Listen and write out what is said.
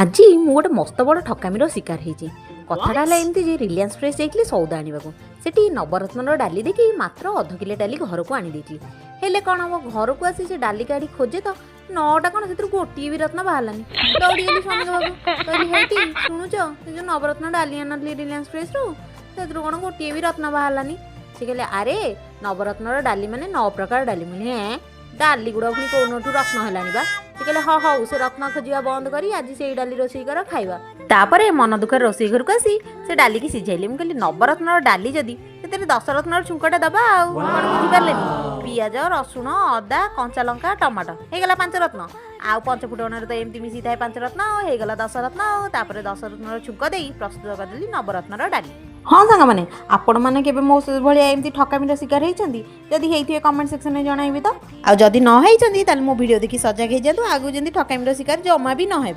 ଆଜି ମୁଁ ଗୋଟେ ମସ୍ତ ବଡ଼ ଠକାମିର ଶିକାର ହେଇଛି। କଥାଟା ହେଲା ଏମିତି ଯେ ରିଲାଏନ୍ସ ଫ୍ରେଶ୍ ଯାଇଥିଲି ସଉଦା ଆଣିବାକୁ। ସେଠି ନବରତ୍ନର ଡାଲି ଦେଖି ମାତ୍ର ଅଧ କିଲୋ ଡାଲି ଘରକୁ ଆଣିଦେଇଥିଲି। ହେଲେ କ'ଣ ହବ, ଘରକୁ ଆସି ସେ ଡାଲି କାଢ଼ି ଖୋଜେ ତ 9ଟା କ'ଣ ସେଥିରୁ ଗୋଟିଏ ବି ରତ୍ନ ବାହାରିଲାନି। ଦୌଡ଼ିଗଲି ସ୍ୱାମୀଙ୍କ ପାଖକୁ, କହିଲି ହେଇଟି ଶୁଣୁଛ, ସେ ଯେଉଁ ନବରତ୍ନ ଡାଲି ଆଣିନଥିଲି ରିଲାଏନ୍ସ ଫ୍ରେଶରୁ, ସେଥିରୁ କ'ଣ ଗୋଟିଏ ବି ରତ୍ନ ବାହାରିଲାନି। ସେ କହିଲେ ଆରେ ନବରତ୍ନର ଡାଲି ମାନେ 9 ପ୍ରକାର ଡାଲି। ମୁଁ ହେଁ, ଡାଲି ଗୁଡ଼ା ପୁଣି କୋଉନଠୁ ରତ୍ନ ହେଲାଣି ବା। ସେ କହିଲେ ହଁ ହଉ, ସେ ରତ୍ନ ଖୋଜିବା ବନ୍ଦ କରି ଆଜି ସେଇ ଡାଲି ରୋଷେଇ କର ଖାଇବା। ତାପରେ ମନ ଦୁଃଖରେ ରୋଷେଇ ଘରକୁ ଆସି ସେ ଡାଲିକି ସିଝାଇଲି। ମୁଁ କହିଲି ନବରତ୍ନର ଡାଲି ଯଦି ସେଥିରେ 10 ରତ୍ନର ଛୁଙ୍କଟା ଦବା, ଆଉ କ'ଣ ବୁଝିପାରିଲେନି? ପିଆଜ, ରସୁଣ, ଅଦା, କଞ୍ଚା ଲଙ୍କା, ଟମାଟୋ ହେଇଗଲା 5 ରତ୍ନ। ଆଉ 5 ଫୁଟଣରେ ତ ଏମିତି ମିଶିଥାଏ 5 ରତ୍ନ, ହେଇଗଲା 10 ରତ୍ନ। ଆଉ ତାପରେ 10 ରତ୍ନର ଛୁଙ୍କ ଦେଇ ପ୍ରସ୍ତୁତ କରିଦେଲି ନବରତ୍ନର ଡାଲି। ହଁ ସାଙ୍ଗମାନେ, ଆପଣମାନେ କେବେ ମୋ ଭଳିଆ ଏମିତି ଠକାମିର ଶିକାର ହେଇଛନ୍ତି? ଯଦି ହେଇଥିବେ କମେଣ୍ଟ ସେକ୍ସନରେ ଜଣାଇବେ ତ। ଆଉ ଯଦି ନ ହେଇଛନ୍ତି ତାହେଲେ ମୋ ଭିଡ଼ିଓ ଦେଖି ସଜାଗ ହେଇଯାନ୍ତୁ, ଆଗକୁ ଯେମିତି ଠକାମିର ଶିକାର ଜମା ବି ନ ହେବେ।